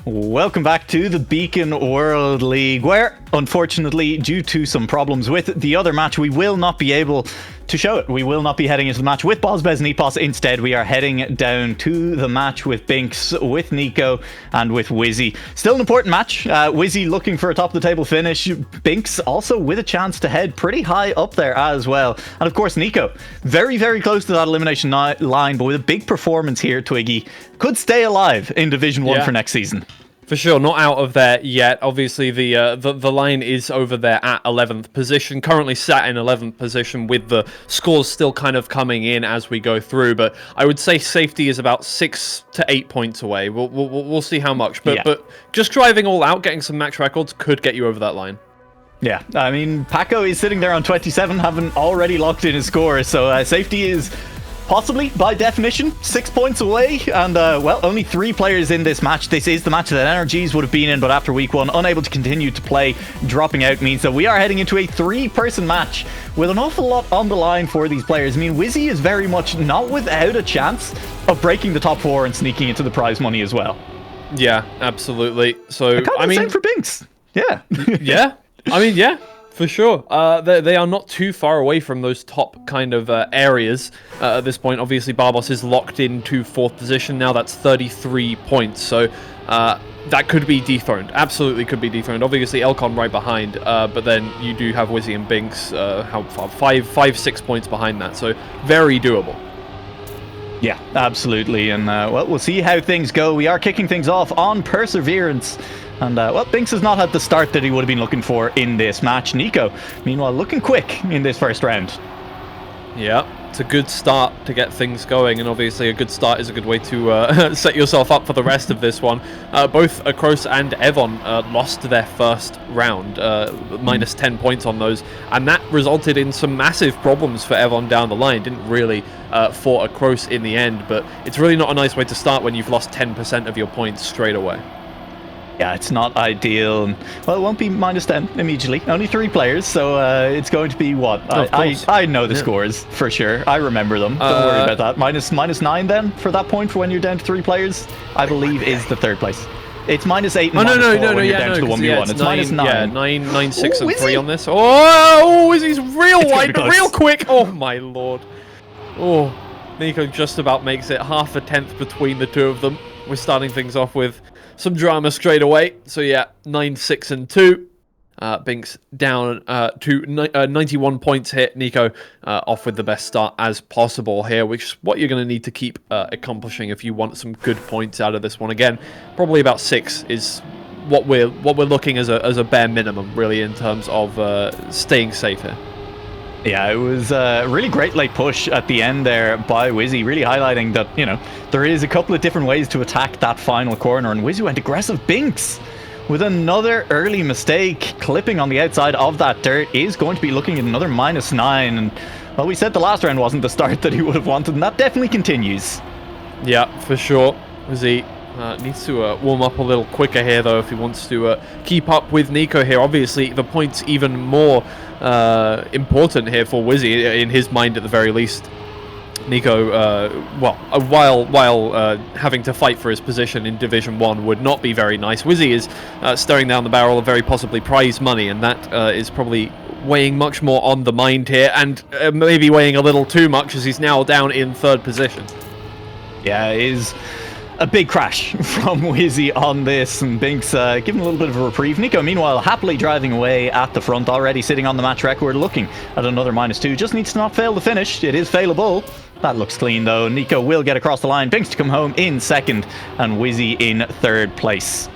Welcome back to the Beacon World League, where, unfortunately, due to some problems with the other match, we will not be able to show it. We will not be heading into the match with Bozbez and Epos. Instead, we are heading down to the match with Binkss, with Niko, and with Whizzy. Still an important match. Whizzy looking for a top-of-the-table finish. Binkss also with a chance to head pretty high up there as well. And, of course, Niko, very, very close to that elimination line, but with a big performance here, Twiggy, could stay alive in Division 1 for next season. For sure, not out of there yet. Obviously, the line is over there at 11th position. Currently sat in 11th position with the scores still kind of coming in as we go through. But I would say safety is about 6 to 8 points away. We'll see how much. But just driving all out, getting some match records could get you over that line. Yeah, I mean, Paco is sitting there on 27, having already locked in his score. So safety is possibly, by definition, 6 points away, and well, only 3 players in this match. This is the match that NRGs would have been in, but after week 1, unable to continue to play, dropping out means that we are heading into a 3-person match with an awful lot on the line for these players. I mean, Whizzy is very much not without a chance of breaking the top 4 and sneaking into the prize money as well. Yeah, absolutely. So, I mean, same for Binkss. Yeah. Yeah. I mean, yeah. For sure. They are not too far away from those top kind of areas at this point. Obviously, Barbos is locked into 4th position now. That's 33 points. So that could be dethroned. Absolutely could be dethroned. Obviously, Elcon right behind. But then you do have Whizzy and Binkss how far? 6 points behind that. So very doable. Yeah, absolutely. And well, we'll see how things go. We are kicking things off on Perseverance. And, well, Binkss has not had the start that he would have been looking for in this match. Niko, meanwhile, looking quick in this first round. Yeah, it's a good start to get things going, and obviously a good start is a good way to set yourself up for the rest of this one. Both Akros and Evon lost their first round, minus 10 points on those, and that resulted in some massive problems for Evon down the line. Didn't really for Akros in the end, but it's really not a nice way to start when you've lost 10% of your points straight away. Yeah, it's not ideal. Well, it won't be minus 10 immediately. Only 3 players, so it's going to be what? I know the scores for sure. I remember them. Don't worry about that. Minus 9 then for that point for when you're down to 3 players, I believe is the 3rd place. It's minus 8 and minus 4 when you're down to the 1v1. It's minus 9. Yeah, 9, 6, and 3 on this. Oh, Whizzy's real wide, real quick. Oh, my lord. Oh, Niko just about makes it half a tenth between the two of them. We're starting things off with some drama straight away. So yeah, 9, 6, and 2. Binkss down to 91 points here. Niko off with the best start as possible here, which is what you're going to need to keep accomplishing if you want some good points out of this one. Again, probably about 6 is what we're looking as a bare minimum, really, in terms of staying safe here. Yeah, it was a really great late push at the end there by Whizzy, really highlighting that, you know, there is a couple of different ways to attack that final corner, and Whizzy went aggressive. Binkss with another early mistake, clipping on the outside of that dirt, is going to be looking at another minus 9, and, well, we said the last round wasn't the start that he would have wanted, and that definitely continues. Yeah, for sure. Whizzy needs to warm up a little quicker here, though, if he wants to keep up with Niko here. Obviously, the point's even more important here for Whizzy, in his mind at the very least. Niko, while having to fight for his position in Division 1 would not be very nice. Whizzy is staring down the barrel of very possibly prize money, and that is probably weighing much more on the mind here, and maybe weighing a little too much as he's now down in 3rd position. Yeah, it is a big crash from Whizzy on this, and Binkss giving a little bit of a reprieve. Niko, meanwhile, happily driving away at the front, already sitting on the match record, looking at another minus 2. Just needs to not fail the finish. It is failable. That looks clean, though. Niko will get across the line. Binkss to come home in 2nd, and Whizzy in 3rd place.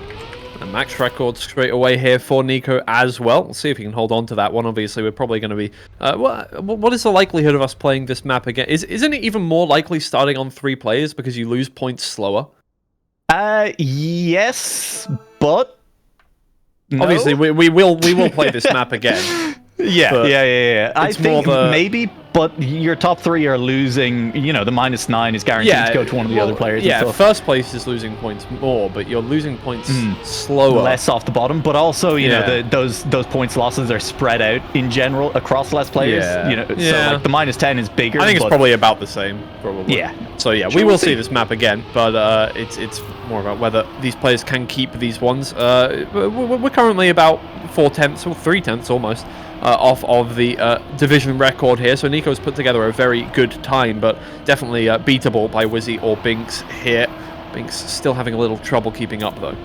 A match record straight away here for Niko as well. We'll see if he can hold on to that one. Obviously, we're probably going to be... what is the likelihood of us playing this map again? Isn't it even more likely starting on 3 players because you lose points slower? Yes, but... No? Obviously, we will play this map again. Yeah. I think maybe, but your top 3 are losing. You know, the -9 is guaranteed to go to one of the other players. Yeah, first place is losing points more, but you're losing points slower. Less off the bottom, but also, you know, those points losses are spread out in general across less players. You know, so like the -10 is bigger. I think it's probably about the same, probably. Yeah. So yeah, we will see this map again, but it's more about whether these players can keep these ones. We're currently about 4/10 or 3/10 almost off of the division record here, so Niko's put together a very good time, but definitely beatable by Whizzy or Binkss here. Binkss still having a little trouble keeping up though.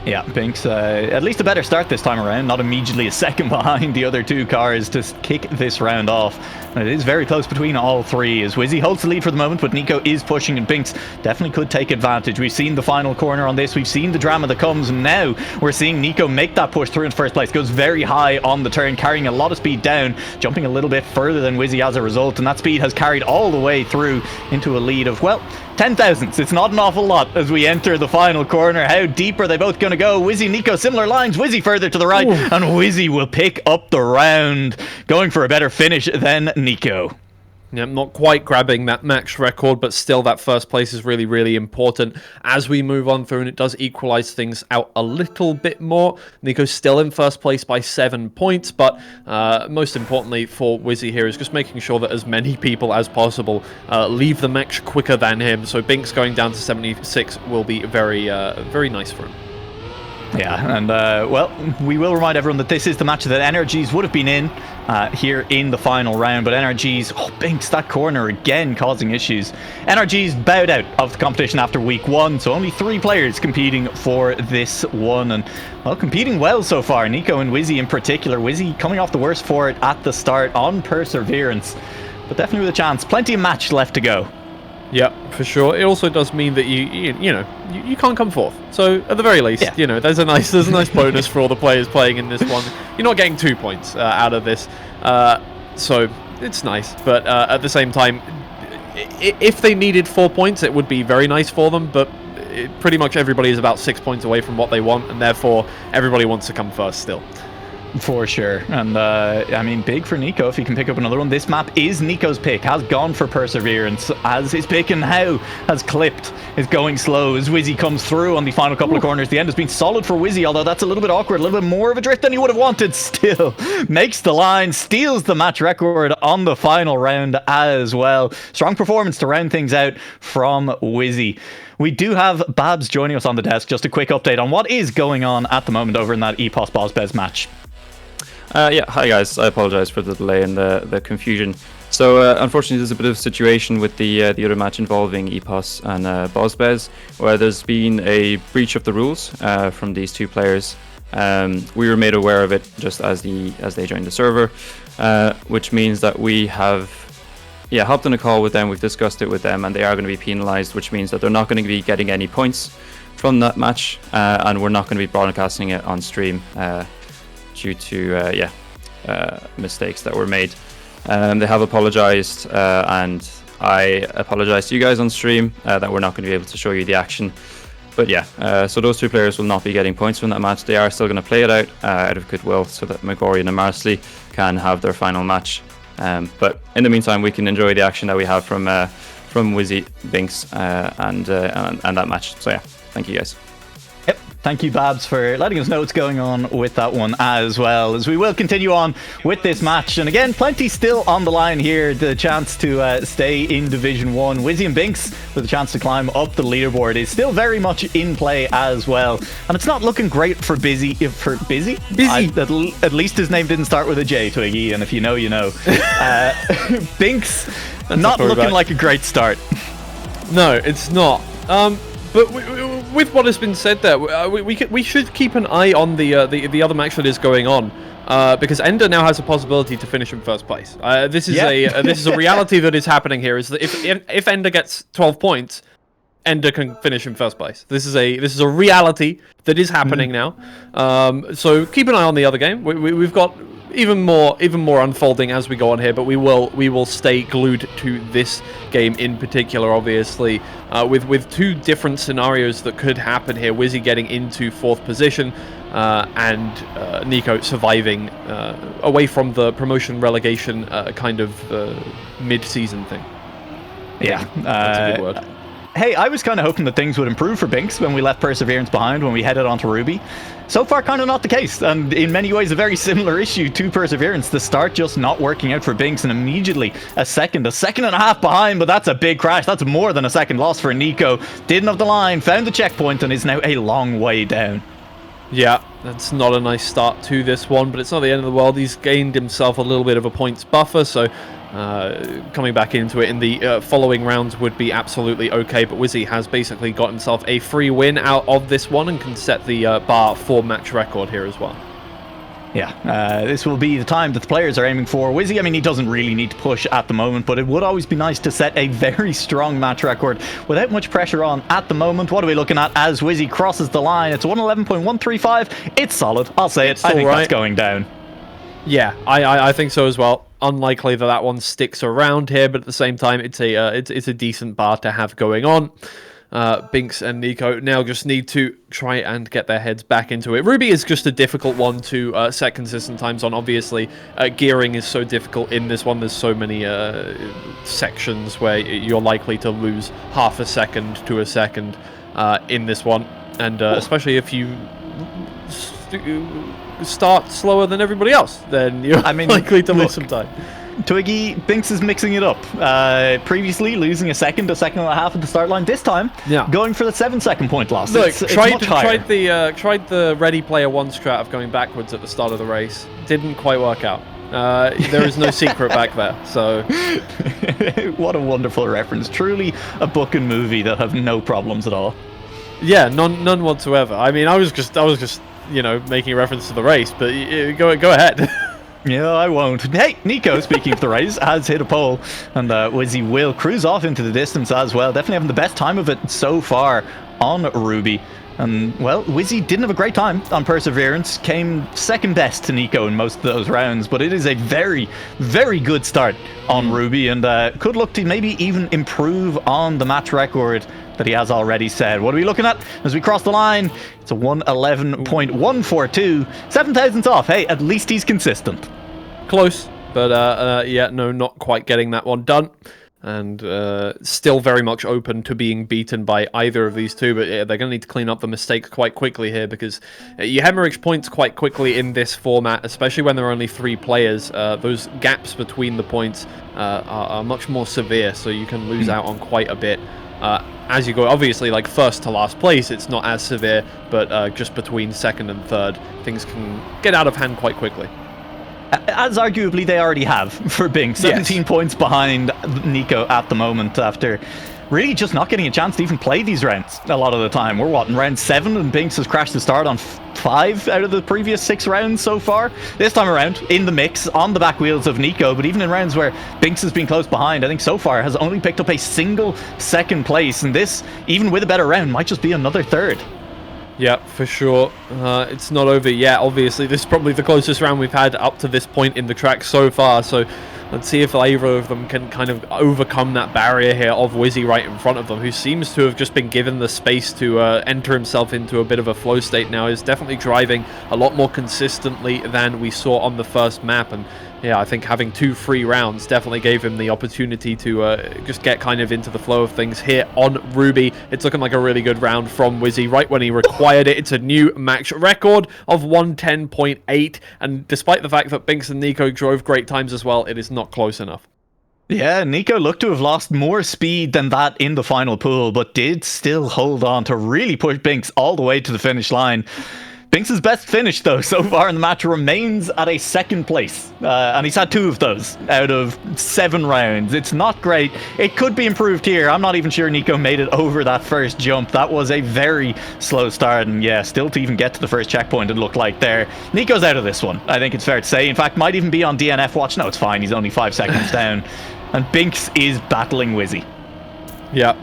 Yeah, Binkss, at least a better start this time around, not immediately a second behind the other 2 cars to kick this round off. And it is very close between all 3 as Whizzy holds the lead for the moment, but Niko is pushing and Binkss definitely could take advantage. We've seen the final corner on this, we've seen the drama that comes, and now we're seeing Niko make that push through in first place. Goes very high on the turn, carrying a lot of speed down, jumping a little bit further than Whizzy as a result, and that speed has carried all the way through into a lead of, well, 10 thousandths. It's not an awful lot as we enter the final corner. How deep are they both going to go? Whizzy, Niko, similar lines. Whizzy further to the right, and Whizzy will pick up the round, going for a better finish than Niko. Yeah, not quite grabbing that max record, but still that first place is really, really important as we move on through, and it does equalize things out a little bit more. Niko's still in first place by 7 points, but most importantly for Whizzy here is just making sure that as many people as possible leave the match quicker than him. So Binkss going down to 76 will be very, very nice for him. Yeah, and well, we will remind everyone that this is the match that NRGs would have been in here in the final round, but NRGs, Binkss, that corner again causing issues. NRGs bowed out of the competition after week 1, so only 3 players competing for this one, and well, competing well so far. Niko and Whizzy in particular. Whizzy coming off the worst for it at the start on perseverance, but definitely with a chance. Plenty of match left to go. Yeah, for sure. It also does mean that you can't come fourth. So at the very least, you know, there's a nice bonus for all the players playing in this one. You're not getting 2 points out of this, so it's nice. But at the same time, if they needed 4 points, it would be very nice for them. But pretty much everybody is about 6 points away from what they want, and therefore everybody wants to come first still. For sure. And I mean, big for Niko if he can pick up another one. This map is Niko's pick, has gone for perseverance as his pick, and now has clipped, is going slow as Whizzy comes through on the final couple of corners. The end has been solid for Whizzy, although that's a little bit awkward, a little bit more of a drift than he would have wanted. Still makes the line, steals the match record on the final round as well. Strong performance to round things out from Whizzy. We do have Babs joining us on the desk. Just a quick update on what is going on at the moment over in that EPOS Bozbez match. Yeah, hi guys. I apologize for the delay and the confusion. So unfortunately, there's a bit of a situation with the other match involving EPOS and Bozbez, where there's been a breach of the rules from these 2 players. We were made aware of it just as they joined the server, which means that we have hopped on a call with them. We've discussed it with them, and they are going to be penalized, which means that they're not going to be getting any points from that match, and we're not going to be broadcasting it on stream. Due to mistakes that were made. They have apologized, and I apologize to you guys on stream that we're not going to be able to show you the action. But yeah, so those 2 players will not be getting points from that match. They are still going to play it out of goodwill, so that Megorian and Marsley can have their final match. But in the meantime, we can enjoy the action that we have from Whizzy, Binkss, and that match. So yeah, thank you guys. Yep. Thank you, Babs, for letting us know what's going on with that one as well, as we will continue on with this match. And again, plenty still on the line here. The chance to stay in Division 1. Whizzy and Binkss with a chance to climb up the leaderboard is still very much in play as well. And it's not looking great for Busy. Busy? At least his name didn't start with a J, Twiggy, and if you know, you know. Binkss, not looking like a great start. No, it's not. But with what has been said there, we should keep an eye on the other match that is going on, because Ender now has a possibility to finish in first place. This is a reality that is happening here. Is that if Ender gets 12 points, Ender can finish in first place. This is a reality that is happening now. So keep an eye on the other game. We've got even more unfolding as we go on here, but we will stay glued to this game in particular, obviously, with two different scenarios that could happen here. Whizzy getting into 4th position, and Niko surviving away from the promotion relegation kind of mid-season thing. Yeah, that's a good word. Hey, I was kind of hoping that things would improve for Binkss when we left Perseverance behind, when we headed onto Ruby. So far, kind of not the case, and in many ways a very similar issue to Perseverance. The start just not working out for Binkss, and immediately a second and a half behind, but that's a big crash. That's more than a second loss for Niko. Didn't have the line, found the checkpoint, and is now a long way down. Yeah, that's not a nice start to this one, but it's not the end of the world. He's gained himself a little bit of a points buffer, so coming back into it in the following rounds would be absolutely okay, but Whizzy has basically got himself a free win out of this one and can set the bar for match record here as well. Yeah, this will be the time that the players are aiming for. Whizzy, I mean, he doesn't really need to push at the moment, but it would always be nice to set a very strong match record without much pressure on at the moment. What are we looking at as Whizzy crosses the line? It's 111.135. It's solid. I'll say it. I think that's going down. Yeah, I think so as well. Unlikely that one sticks around here, but at the same time, it's a decent bar to have going on. Binkss and Niko now just need to try and get their heads back into it. Ruby is just a difficult one to set consistent times on. Obviously, gearing is so difficult in this one. There's so many sections where you're likely to lose half a second to a second in this one, and especially if you start slower than everybody else, then you're likely to lose some time. Twiggy, Binkss is mixing it up. Previously losing a second and a half at the start line. This time, going for the 7-second point loss. Look, tried the Ready Player One strat of going backwards at the start of the race. Didn't quite work out. There is no secret back there. So, what a wonderful reference. Truly a book and movie that have no problems at all. Yeah, none whatsoever. I mean, I was just making a reference to the race, but go ahead. Yeah, I won't. Hey, Niko, speaking of the race, has hit a pole, and Whizzy will cruise off into the distance as well. Definitely having the best time of it so far on Ruby. And, well, Whizzy didn't have a great time on Perseverance, came second best to Niko in most of those rounds, but it is a very, very good start on Ruby, and could look to maybe even improve on the match record that he has already said. What are we looking at as we cross the line? It's a 111.142, 7 thousandths off. Hey, at least he's consistent. Close, but yeah, no, not quite getting that one done. And still very much open to being beaten by either of these two, but yeah, they're going to need to clean up the mistakes quite quickly here, because you hemorrhage points quite quickly in this format, especially when there are only 3 players. Those gaps between the points are much more severe, so you can lose out on quite a bit. As you go, obviously, like first to last place, it's not as severe, but just between second and third, things can get out of hand quite quickly. As arguably they already have for Binkss. 17 points behind Niko at the moment, after really just not getting a chance to even play these rounds a lot of the time. We're in round 7, and Binkss has crashed the start on 5 out of the previous 6 rounds so far. This time around, in the mix, on the back wheels of Niko, but even in rounds where Binkss has been close behind, I think so far has only picked up a single second place, and this, even with a better round, might just be another third. Yeah, for sure. It's not over yet. Obviously, this is probably the closest round we've had up to this point in the track so far. So let's see if either of them can kind of overcome that barrier here of Whizzy right in front of them, who seems to have just been given the space to enter himself into a bit of a flow state now. Is definitely driving a lot more consistently than we saw on the first map. And yeah, I think having 2 free rounds definitely gave him the opportunity to just get kind of into the flow of things here on Ruby. It's looking like a really good round from Whizzy right when he required it. It's a new match record of 110.8, and despite the fact that Binkss and Niko drove great times as well, it is not close enough. Yeah, Niko looked to have lost more speed than that in the final pool, but did still hold on to really push Binkss all the way to the finish line. Bink's best finish, though, so far in the match remains at a second place. And he's had 2 of those out of 7 rounds. It's not great. It could be improved here. I'm not even sure Niko made it over that first jump. That was a very slow start. And yeah, still to even get to the first checkpoint, it looked like there. Niko's out of this one, I think it's fair to say. In fact, might even be on DNF watch. No, it's fine. He's only 5 seconds down. And Binkss is battling Whizzy. Yeah.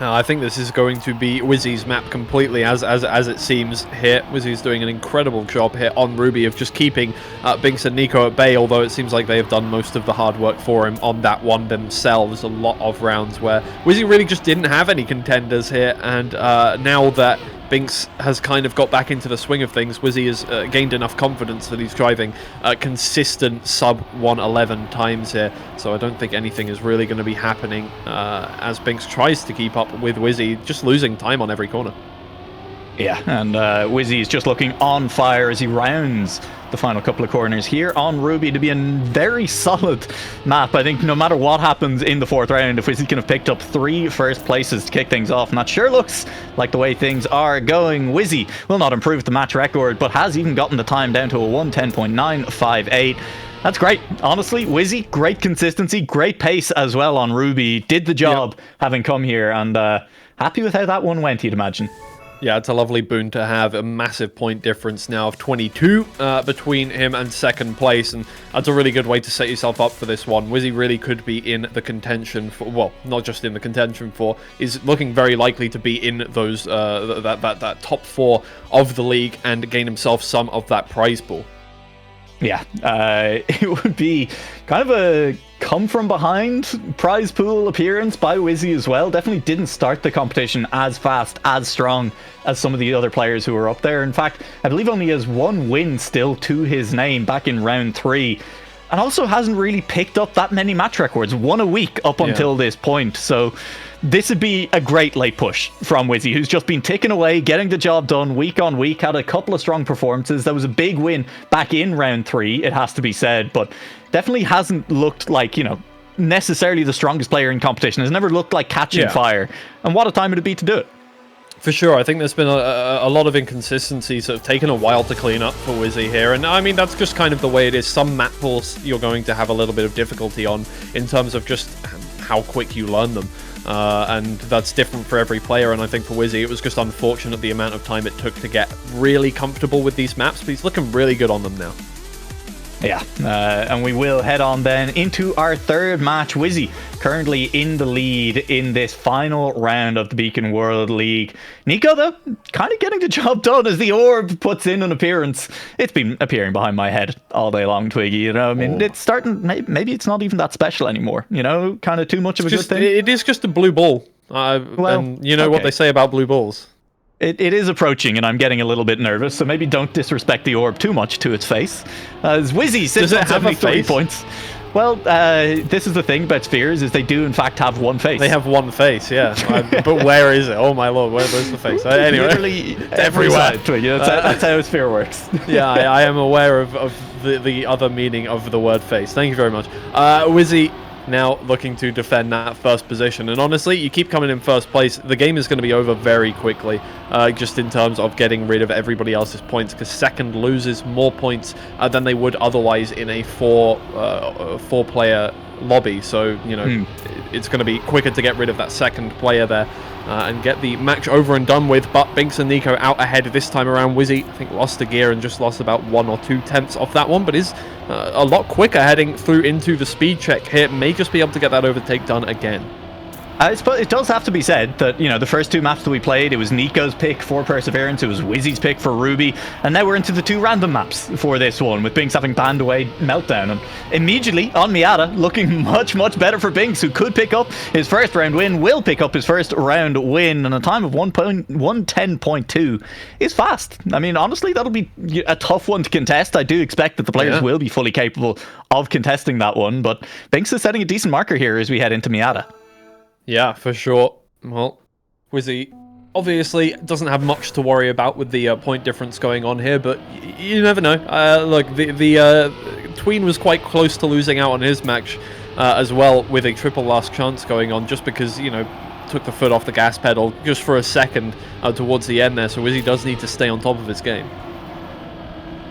I think this is going to be Whizzy's map completely, as it seems here. Whizzy's doing an incredible job here on Ruby of just keeping Binkss and Niko at bay, although it seems like they have done most of the hard work for him on that one themselves. A lot of rounds where Whizzy really just didn't have any contenders here, and now that Binkss has kind of got back into the swing of things, Whizzy has gained enough confidence that he's driving consistent sub 111 times here, so I don't think anything is really going to be happening as Binkss tries to keep up with Whizzy, just losing time on every corner. Yeah, and Whizzy is just looking on fire as he rounds the final couple of corners here on Ruby to be a very solid map. I think no matter what happens in the 4th round, if Whizzy can have picked up 3 first places to kick things off, and that sure looks like the way things are going. Whizzy will not improve the match record, but has even gotten the time down to a 1:10.958. That's great. Honestly, Whizzy, great consistency, great pace as well on Ruby. Did the job having come here, and happy with how that one went, you'd imagine. Yeah, it's a lovely boon to have. A massive point difference now of 22 between him and second place, and that's a really good way to set yourself up for this one. Whizzy really could be in the contention for, well, not just in the contention for, is looking very likely to be in those that top 4 of the league and gain himself some of that prize pool. Yeah, it would be kind of a come-from-behind prize pool appearance by Whizzy as well. Definitely didn't start the competition as fast, as strong as some of the other players who were up there. In fact, I believe only has 1 win still to his name back in round 3. And also hasn't really picked up that many match records, 1 a week up until this point. So this would be a great late push from Whizzy, who's just been ticking away, getting the job done week on week, had a couple of strong performances. There was a big win back in round 3, it has to be said, but definitely hasn't looked like, you know, necessarily the strongest player in competition. Has never looked like catching fire. And what a time it'd be to do it. For sure, I think there's been a lot of inconsistencies that have taken a while to clean up for Whizzy here, and I mean, that's just kind of the way it is. Some map pools you're going to have a little bit of difficulty on in terms of just how quick you learn them, and that's different for every player, and I think for Whizzy it was just unfortunate the amount of time it took to get really comfortable with these maps, but he's looking really good on them now. Yeah, and we will head on then into our 3rd match. Whizzy currently in the lead in this final round of the Beacon World League. Niko, though, kind of getting the job done as the orb puts in an appearance. It's been appearing behind my head all day long, Twiggy, you know? I mean, it's starting, maybe it's not even that special anymore, you know? Kind of too much of a good thing. It is just a blue ball. Well, and you know what they say about blue balls. It is approaching, and I'm getting a little bit nervous, so maybe don't disrespect the orb too much to its face. As Whizzy sits on 73 points. Well, this is the thing about spheres, is they do in fact have one face. They have one face, yeah. But where is it? Oh my lord, where's the face? Anyway, literally everywhere. That's how a sphere works. Yeah, I am aware of the other meaning of the word face. Thank you very much. Whizzy now looking to defend that first position, and honestly, you keep coming in first place, the game is going to be over very quickly, just in terms of getting rid of everybody else's points, because second loses more points than they would otherwise in a four-player lobby, so you know it's going to be quicker to get rid of that second player there and get the match over and done with. But Binkss and Niko out ahead this time around. Whizzy, I think, lost a gear and just lost about 1 or 2 tenths of that one, but is a lot quicker heading through into the speed check here. May just be able to get that overtake done again. I suppose it does have to be said that, you know, the first 2 maps that we played, it was Niko's pick for Perseverance, it was Whizzy's pick for Ruby, and now we're into the 2 random maps for this one, with Binkss having banned away Meltdown, and immediately on Miata, looking much, much better for Binkss, who could pick up his first round win, will pick up his first round win, and a time of 1:10.2 is fast. I mean, honestly, that'll be a tough one to contest. I do expect that the players will be fully capable of contesting that one, but Binkss is setting a decent marker here as we head into Miata. Yeah, for sure. Well, Whizzy obviously doesn't have much to worry about with the point difference going on here, but you never know. Look, the Tween was quite close to losing out on his match as well, with a triple last chance going on, just because, you know, took the foot off the gas pedal just for a second towards the end there, so Whizzy does need to stay on top of his game.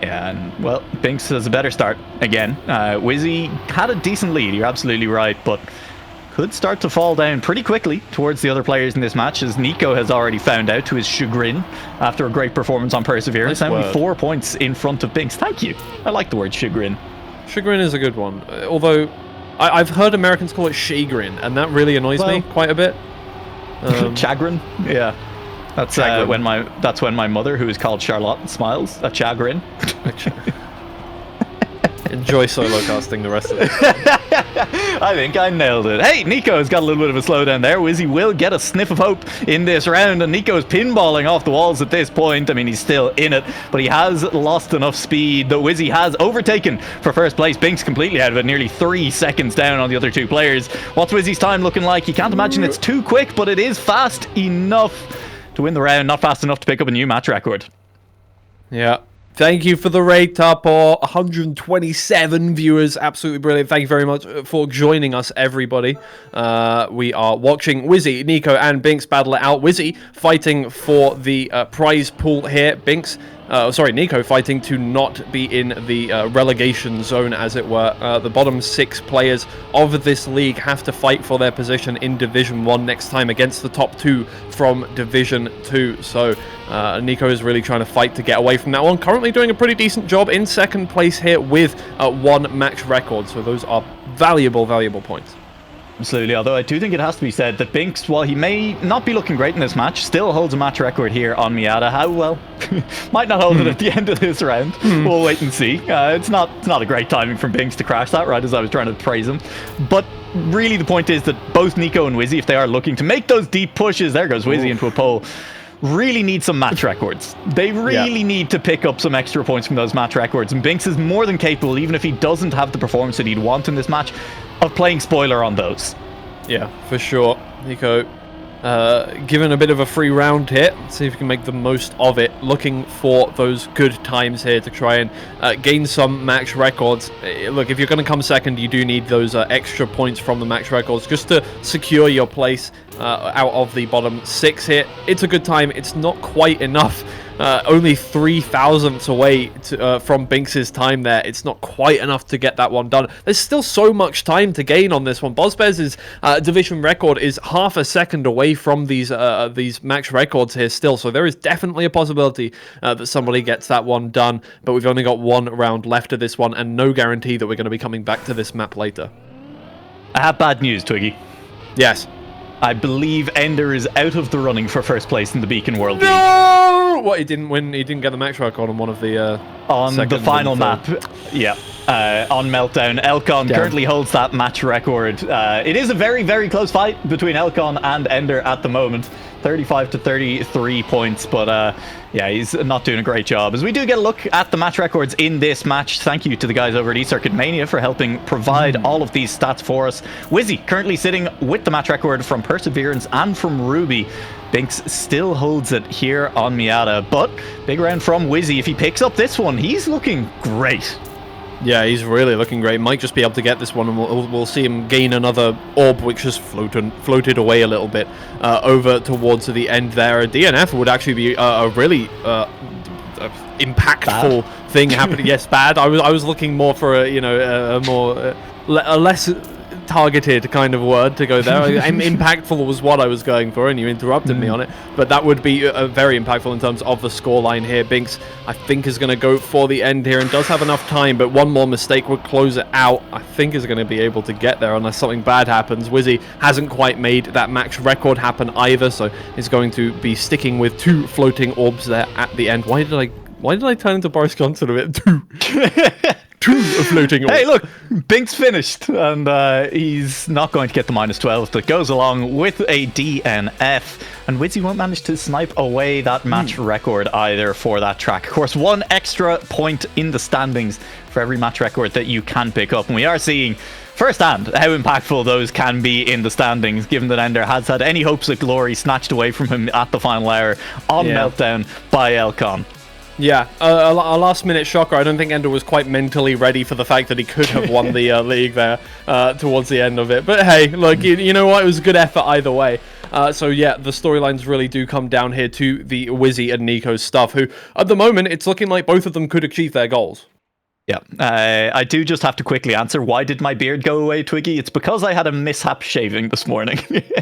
Yeah, and, well, Binkss has a better start again. Whizzy had a decent lead, you're absolutely right, but could start to fall down pretty quickly towards the other players in this match, as Niko has already found out to his chagrin after a great performance on Perseverance. Only 4 points in front of Binkss. Thank you. I like the word chagrin. Chagrin is a good one, although I've heard Americans call it chagrin, and that really annoys me quite a bit. Chagrin? Yeah. That's when my mother, who is called Charlotte, smiles. A chagrin. Enjoy solo casting the rest of it. I think I nailed it. Hey, Niko's got a little bit of a slowdown there. Whizzy will get a sniff of hope in this round, and Niko's pinballing off the walls at this point. I mean, he's still in it, but he has lost enough speed that Whizzy has overtaken for first place. Binkss completely out of it, nearly 3 seconds down on the other two players. What's Whizzy's time looking like? You can't imagine it's too quick, but it is fast enough to win the round, not fast enough to pick up a new match record. Yeah. Thank you for the raid, Tapo. 127 viewers. Absolutely brilliant. Thank you very much for joining us, everybody. We are watching Whizzy, Niko, and Binkss battle it out. Whizzy fighting for the prize pool here. Niko fighting to not be in the relegation zone, as it were. The bottom 6 players of this league have to fight for their position in Division 1 next time against the top 2 from Division 2. So Niko is really trying to fight to get away from that one. Currently doing a pretty decent job in second place here with 1 match record. So those are valuable points. Absolutely, although I do think it has to be said that Binkss, while he may not be looking great in this match, still holds a match record here on Miata. How well? Might not hold it at the end of this round. We'll wait and see. It's not a great timing from Binkss to crash that right as I was trying to praise him. But really the point is that both Niko and Whizzy, if they are looking to make those deep pushes, there goes Whizzy into a pole, really need some match records. They really need to pick up some extra points from those match records, and Binkss is more than capable, even if he doesn't have the performance that he'd want in this match, of playing spoiler on those. Yeah, for sure. Niko given a bit of a free round here. Let's see if we can make the most of it. Looking for those good times here to try and gain some match records. Look, if you're going to come second, you do need those extra points from the match records just to secure your place out of the bottom 6 here. It's a good time. It's not quite enough. Only 3 thousandths away from Binkss's time there. It's not quite enough to get that one done. There's still so much time to gain on this one. Bozbez's division record is half a second away from these match records here still, so there is definitely a possibility that somebody gets that one done, but we've only got 1 round left of this one, and no guarantee that we're going to be coming back to this map later. I have bad news, Twiggy. Yes. I believe Ender is out of the running for first place in the Beacon World League. No! What, he didn't win? He didn't get the match record on one of the on the final map. Yeah, on Meltdown. Elcon currently holds that match record. It is a very, very close fight between Elcon and Ender at the moment. 35 to 33 points, but yeah, he's not doing a great job. As we do get a look at the match records in this match, thank you to the guys over at eCircuit Mania for helping provide all of these stats for us. Whizzy currently sitting with the match record from Perseverance and from Ruby. Binkss still holds it here on Miata, but big round from Whizzy. If he picks up this one, he's looking great. Yeah, he's really looking great. Might just be able to get this one, and we'll see him gain another orb, which just floated away a little bit over towards the end there. A DNF would actually be a really impactful thing happening. Yes, bad. I was looking more for a less targeted kind of word to go there. Impactful was what I was going for, and you interrupted me on it, but that would be very impactful in terms of the scoreline here. Binkss, I think, is going to go for the end here and does have enough time, but one more mistake would close it out. I think is going to be able to get there unless something bad happens. Whizzy hasn't quite made that match record happen either, so he's going to be sticking with 2 floating orbs there at the end. Why did I turn into Boris Johnson a bit? 2 floating orbs. Hey, look, Binkss finished, and he's not going to get the -12 that goes along with a DNF. And Whizzy won't manage to snipe away that match record either for that track. Of course, 1 extra point in the standings for every match record that you can pick up. And we are seeing firsthand how impactful those can be in the standings, given that Ender has had any hopes of glory snatched away from him at the final hour on Meltdown by Elcon. Yeah, a last-minute shocker. I don't think Ender was quite mentally ready for the fact that he could have won the league there towards the end of it. But hey, look, you know what? It was a good effort either way. So yeah, the storylines really do come down here to the Whizzy and Niko stuff, who, at the moment, it's looking like both of them could achieve their goals. Yeah, I do just have to quickly answer. Why did my beard go away, Twiggy? It's because I had a mishap shaving this morning.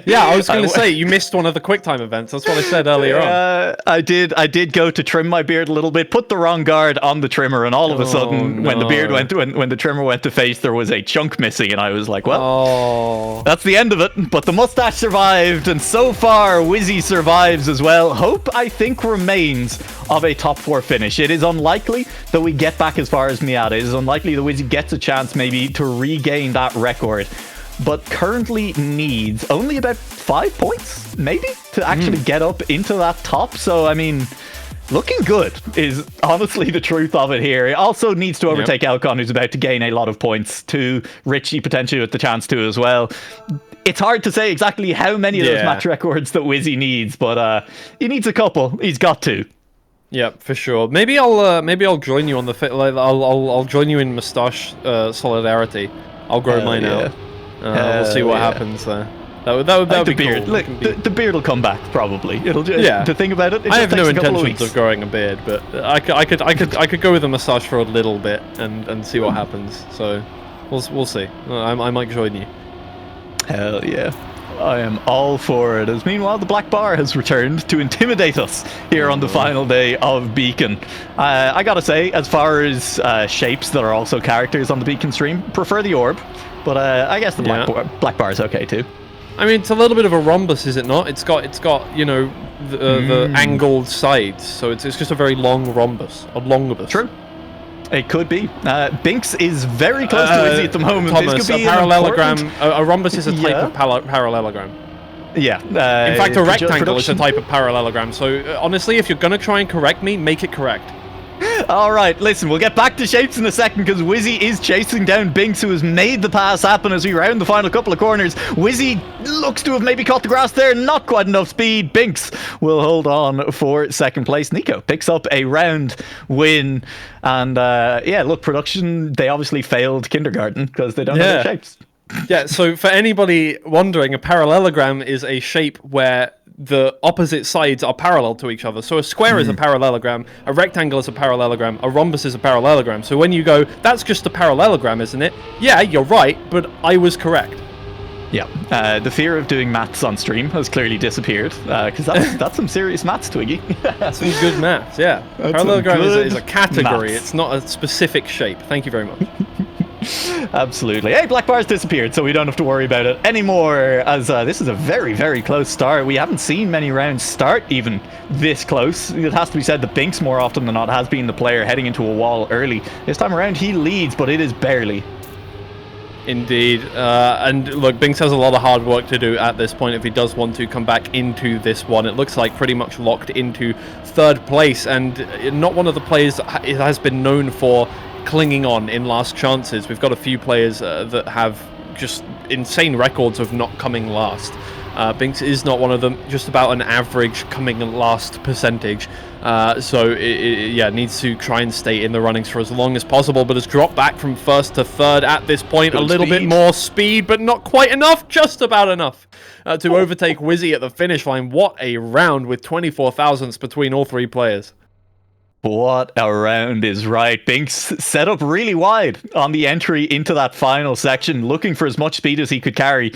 Yeah, I was going to say, you missed one of the QuickTime events. That's what I said earlier on. I did go to trim my beard a little bit, put the wrong guard on the trimmer, and all of a sudden, when the trimmer went to face, there was a chunk missing, and I was like, well, that's the end of it. But the mustache survived, and so far, Whizzy survives as well. Hope, I think, remains of a top 4 finish. It is unlikely that we get back as far as Miata. It is unlikely that Whizzy gets a chance maybe to regain that record, but currently needs only about 5 points maybe to actually get up into that top. So I mean, looking good is honestly the truth of it here. It also needs to overtake Alcon, who's about to gain a lot of points, to Richie potentially with the chance to as well. It's hard to say exactly how many of those match records that Whizzy needs, but he needs a couple. He's got to. Yeah, for sure. Maybe I'll join you on the I'll join you in mustache solidarity. I'll grow mine out. We'll see what happens there. That would be beard. Cool. Look, the beard will come back probably. It'll just to think about it. I have no intentions of growing a beard, but I could go with a mustache for a little bit and see what happens. So we'll see. I might join you. Hell yeah. I am all for it. As meanwhile, the Black Bar has returned to intimidate us here on the final day of Beacon. I gotta say, as far as shapes that are also characters on the Beacon stream, prefer the orb, but I guess the Black Bar is okay too. I mean, it's a little bit of a rhombus, is it not? It's got you know the angled sides, so it's just a very long rhombus, a longibus. True. It could be. Binkss is very close to Whizzy at the moment. Thomas, this could be a parallelogram. A rhombus is a type of parallelogram. Yeah. In fact, a rectangle is a type of parallelogram. So honestly, if you're gonna try and correct me, make it correct. All right, listen, we'll get back to shapes in a second because Whizzy is chasing down Binkss, who has made the pass happen as we round the final couple of corners. Whizzy looks to have maybe caught the grass there, not quite enough speed. Binkss will hold on for second place. Niko picks up a round win. And yeah, look, production, they obviously failed kindergarten because they don't know their shapes. Yeah, so for anybody wondering, a parallelogram is a shape where the opposite sides are parallel to each other. So a square is a parallelogram, a rectangle is a parallelogram, a rhombus is a parallelogram. So when you go, that's just a parallelogram, isn't it? Yeah, you're right, but I was correct. Yeah, the fear of doing maths on stream has clearly disappeared, because that's some serious maths, Twiggy. Some good maths, yeah. Parallelogram is a category, it's not a specific shape. Thank you very much. Absolutely. Hey, Black Bar's disappeared, so we don't have to worry about it anymore, as this is a very, very close start. We haven't seen many rounds start even this close. It has to be said that Binkss, more often than not, has been the player heading into a wall early. This time around, he leads, but it is barely. Indeed. And look, Binkss has a lot of hard work to do at this point if he does want to come back into this one. It looks like pretty much locked into third place, and not one of the players that has been known for clinging on in last chances. We've got a few players that have just insane records of not coming last. Binkss is not one of them, just about an average coming last percentage. So it needs to try and stay in the runnings for as long as possible, but has dropped back from first to third at this point. Good a little bit more speed, but not quite enough, just about enough to overtake Whizzy at the finish line. What a round with 24 thousandths between all three players. What a round is right. Binkss set up really wide on the entry into that final section, looking for as much speed as he could carry.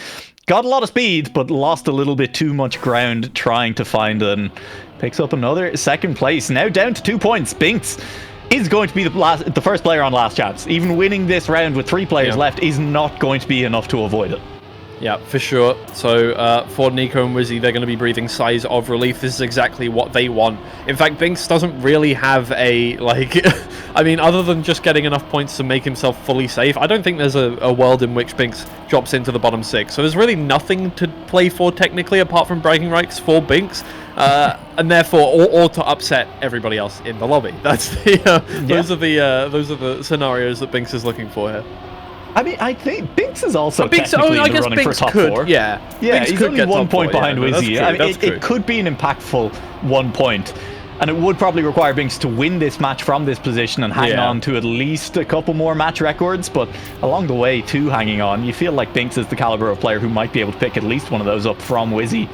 Got a lot of speed, but lost a little bit too much ground trying to find it. And picks up another second place. Now down to 2 points. Binkss is going to be the first player on last chance. Even winning this round with 3 players left is not going to be enough to avoid it. Yeah, for sure. So for Niko and Whizzy, they're going to be breathing sighs of relief. This is exactly what they want. In fact, Binkss doesn't really have a, like, I mean, other than just getting enough points to make himself fully safe, I don't think there's a world in which Binkss drops into the bottom 6. So there's really nothing to play for technically apart from bragging rights for Binkss. And therefore, or to upset everybody else in the lobby. That's the those are the scenarios that Binkss is looking for here. I mean, I think Binkss is also technically in the running for top 4. Yeah, he's only 1 point behind Whizzy. I mean, it could be an impactful 1 point. And it would probably require Binkss to win this match from this position and hang on to at least a couple more match records. But along the way, too, hanging on, you feel like Binkss is the caliber of player who might be able to pick at least one of those up from Whizzy.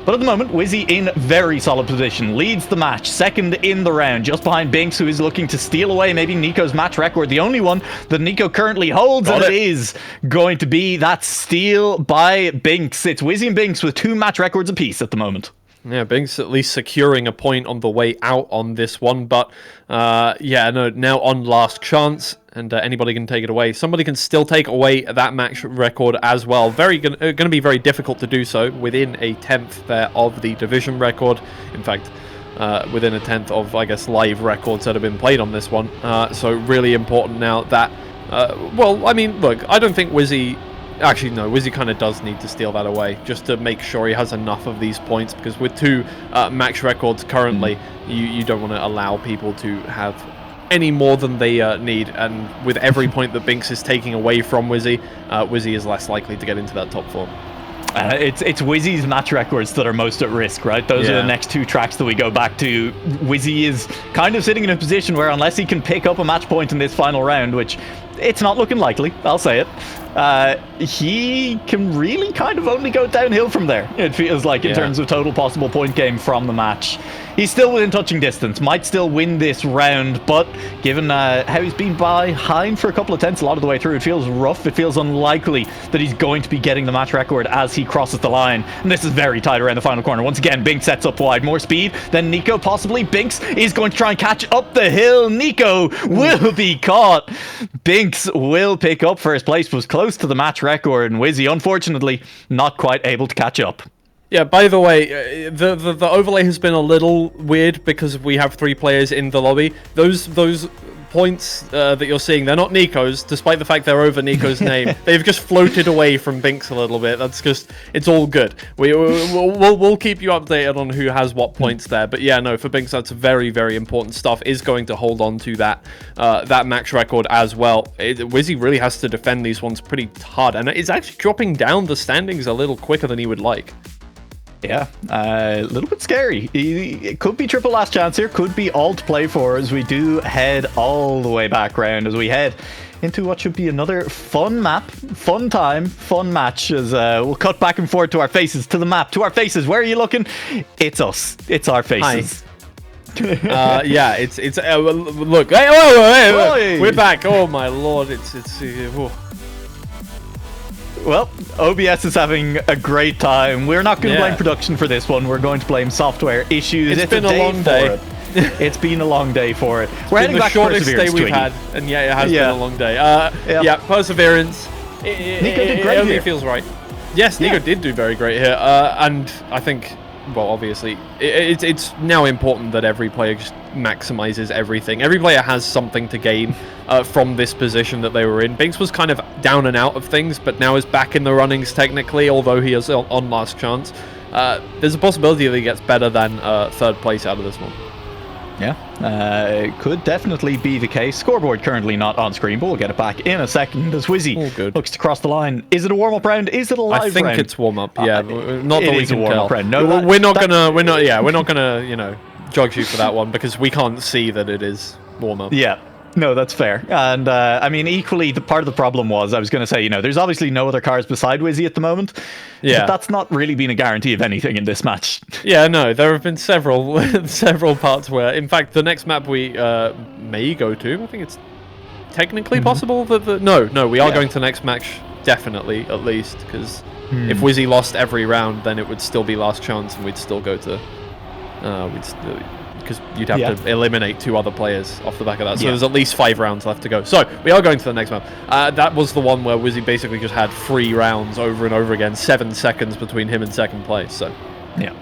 But at the moment, Whizzy in very solid position, leads the match, second in the round, just behind Binkss, who is looking to steal away maybe Niko's match record, the only one that Niko currently holds, and it is going to be that steal by Binkss. It's Whizzy and Binkss with 2 match records apiece at the moment. Yeah, Binkss at least securing a point on the way out on this one, but yeah, no, now on last chance, and anybody can take it away. Somebody can still take away that match record as well. Going to be very difficult to do so within a 10th there of the division record. In fact, within a 10th of, I guess, live records that have been played on this one. So really important now that, well, I mean, look, I don't think Whizzy... Actually, no, Whizzy kind of does need to steal that away, just to make sure he has enough of these points, because with 2 match records currently, you don't want to allow people to have any more than they need, and with every point that Binkss is taking away from Whizzy, Whizzy is less likely to get into that top 4. It's Whizzy's match records that are most at risk, right? Those are the next 2 tracks that we go back to. Whizzy is kind of sitting in a position where unless he can pick up a match point in this final round, which it's not looking likely, I'll say it, he can really kind of only go downhill from there, it feels like, in terms of total possible point game from the match. He's still within touching distance, might still win this round, but given how he's been behind for a couple of tenths a lot of the way through, it feels rough. It feels unlikely that he's going to be getting the match record as he crosses the line. And this is very tight around the final corner. Once again, Binkss sets up wide. More speed than Niko, possibly. Binkss is going to try and catch up the hill. Niko will be caught. Binkss will pick up first place, was close to the match record, and Whizzy, unfortunately, not quite able to catch up. Yeah, by the way, the overlay has been a little weird because we have 3 players in the lobby. Those points that you're seeing, they're not Niko's, despite the fact they're over Niko's name. They've just floated away from Binkss a little bit. That's just, it's all good. We'll keep you updated on who has what points there. But yeah, no, for Binkss, that's very, very important stuff. Is going to hold on to that that match record as well. Whizzy really has to defend these ones pretty hard, and it's actually dropping down the standings a little quicker than he would like. Yeah, a little bit scary. It could be triple last chance here, could be all to play for as we do head all the way back round, as we head into what should be another fun map, fun time, fun match, as we'll cut back and forth to our faces, to the map, to our faces. Where are you looking? It's us. It's our faces. Yeah, it's look, hey, we're back. Oh my lord, it's Well, OBS is having a great time. We're not going to blame production for this one. We're going to blame software issues. It's been a long day. It's been a long day for it. We're heading back to Perseverance, the shortest day we've had, and yeah, it has been a long day. Yeah, Perseverance. Niko did great here. It feels right. Yes, Niko did do very great here, and I think, well, obviously, it's now important that every player just maximizes everything. Every player has something to gain from this position that they were in. Binkss was kind of down and out of things, but now is back in the runnings technically, although he is on last chance. There's a possibility that he gets better than 3rd place out of this one. Yeah, it could definitely be the case. Scoreboard currently not on screen, but we'll get it back in a second as Whizzy looks to cross the line. Is it a warm-up round? Is it a live round? I think it's warm-up. Yeah, not that we can tell. Round. No, we're not gonna, you know, judge you for that one because we can't see that it is warm-up. Yeah. No, that's fair. And I mean, equally, the part of the problem was, I was going to say, you know, there's obviously no other cars beside Whizzy at the moment. Yeah. But that's not really been a guarantee of anything in this match. Yeah, no, there have been several parts where, in fact, the next map we may go to, I think it's technically possible that no, we are going to the next match, definitely, at least, because if Whizzy lost every round, then it would still be last chance, and we'd still go to, because you'd have to eliminate 2 other players off the back of that. So there's at least 5 rounds left to go. So we are going to the next map. That was the one where Whizzy basically just had 3 rounds over and over again, 7 seconds between him and 2nd place. So yeah.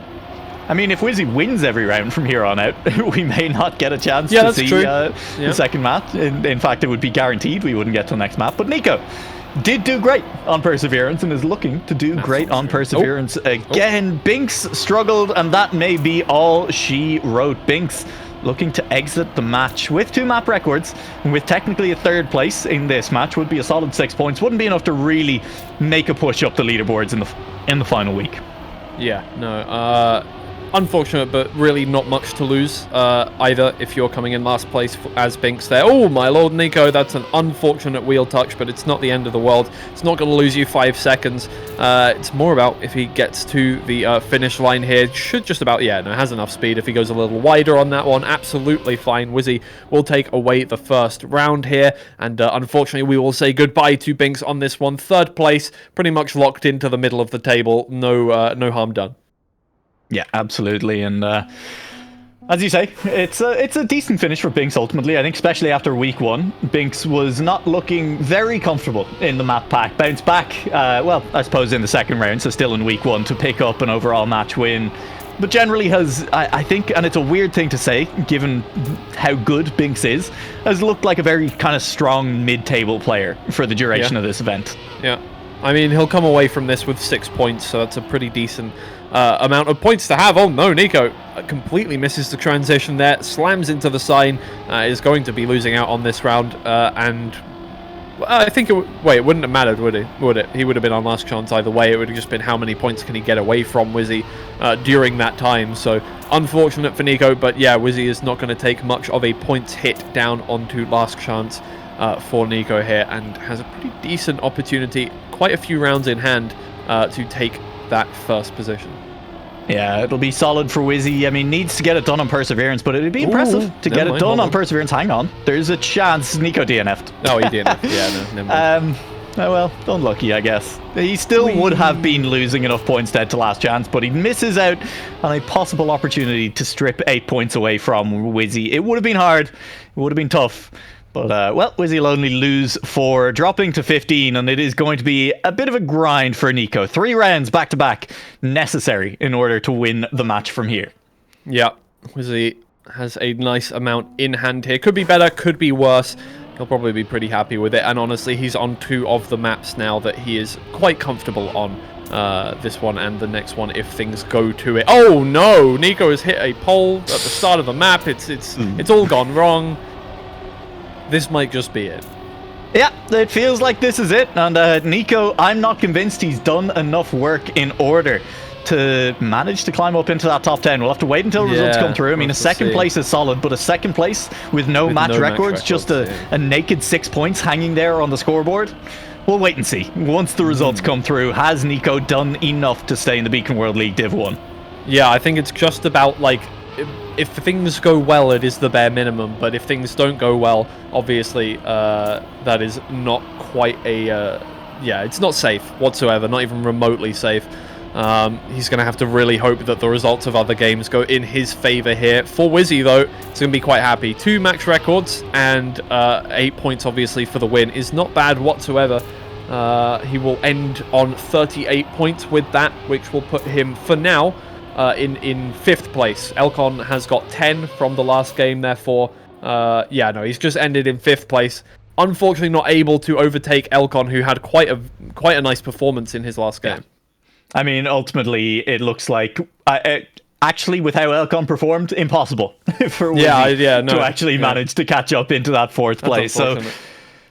I mean, if Whizzy wins every round from here on out, we may not get a chance to see the 2nd map. In fact, it would be guaranteed we wouldn't get to the next map. But Niko did do great on Perseverance and is looking to do great on Perseverance again. Binkss struggled, and that may be all she wrote. Binkss looking to exit the match with 2 map records, and with technically a 3rd place in this match, would be a solid 6 points. Wouldn't be enough to really make a push up the leaderboards in the final week. Yeah, no. unfortunate, but really not much to lose either if you're coming in last place as Binkss there. Oh, my lord, Niko, that's an unfortunate wheel touch, but it's not the end of the world. It's not going to lose you 5 seconds. It's more about if he gets to the finish line here. Should just about, yeah, no, has enough speed. If he goes a little wider on that one, absolutely fine. Whizzy will take away the first round here, and unfortunately, we will say goodbye to Binkss on this one. 3rd place, pretty much locked into the middle of the table. No harm done. Yeah, absolutely, and as you say, it's a decent finish for Binkss ultimately. I think especially after week 1, Binkss was not looking very comfortable in the map pack. Bounced back, well, I suppose in the 2nd round, so still in week 1 to pick up an overall match win. But generally has, I think, and it's a weird thing to say, given how good Binkss is, has looked like a very kind of strong mid-table player for the duration of this event. Yeah. I mean, he'll come away from this with 6 points, so that's a pretty decent amount of points to have. Oh no, Niko completely misses the transition there, slams into the sign, is going to be losing out on this round, and I think it wouldn't have mattered, would it? He would have been on last chance either way. It would have just been how many points can he get away from Whizzy during that time. So unfortunate for Niko, but yeah, Whizzy is not going to take much of a points hit down onto last chance for Niko here, and has a pretty decent opportunity, quite a few rounds in hand, to take that 1st position. Yeah, it'll be solid for Whizzy. I mean, needs to get it done on Perseverance, but it'd be impressive to get it done on Perseverance. Hang on. There's a chance Niko DNF'd. Oh, he DNF'd. Yeah, no, never mind. Oh well, unlucky, I guess. He still would have been losing enough points dead to last chance, but he misses out on a possible opportunity to strip 8 points away from Whizzy. It would have been hard. It would have been tough. But, well, Whizzy will only lose 4, dropping to 15, and it is going to be a bit of a grind for Niko. 3 rounds back-to-back necessary in order to win the match from here. Yeah, Whizzy has a nice amount in hand here. Could be better, could be worse. He'll probably be pretty happy with it, and honestly, he's on 2 of the maps now that he is quite comfortable on. This one and the next one if things go to it. Oh, no! Niko has hit a pole at the start of the map. It's all gone wrong. This might just be it. Yeah, it feels like this is it. And Niko, I'm not convinced he's done enough work in order to manage to climb up into that top 10. We'll have to wait until results come through. I mean, a 2nd place is solid, but a 2nd place with no match records, just a naked 6 points hanging there on the scoreboard. We'll wait and see. Once the results come through, has Niko done enough to stay in the Beacon World League Div 1? Yeah, I think it's just about, like, if things go well, it is the bare minimum, but if things don't go well, obviously, that is not quite a... yeah, it's not safe whatsoever, not even remotely safe. He's going to have to really hope that the results of other games go in his favour here. For Whizzy, though, he's going to be quite happy. 2 match records and 8 points, obviously, for the win is not bad whatsoever. He will end on 38 points with that, which will put him, for now, in 5th place. Elcon has got 10 from the last game, therefore, yeah, no, he's just ended in 5th place. Unfortunately, not able to overtake Elcon, who had quite a nice performance in his last game. I mean, ultimately, it looks like actually, with how Elcon performed, impossible for Whizzy to actually manage to catch up into that 4th place. So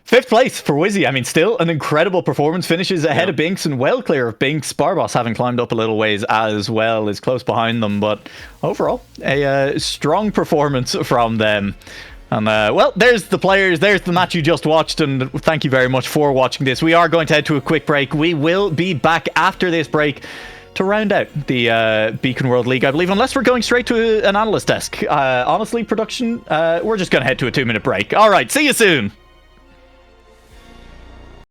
5th place for Whizzy. I mean, still an incredible performance. Finishes ahead of Binkss and well clear of Binkss. Barboss, having climbed up a little ways as well, is close behind them. But overall, a strong performance from them. And, well, there's the players. There's the match you just watched. And thank you very much for watching this. We are going to head to a quick break. We will be back after this break to round out the Beacon World League, I believe, unless we're going straight to an analyst desk. Honestly, production, we're just going to head to a 2-minute break. All right, see you soon.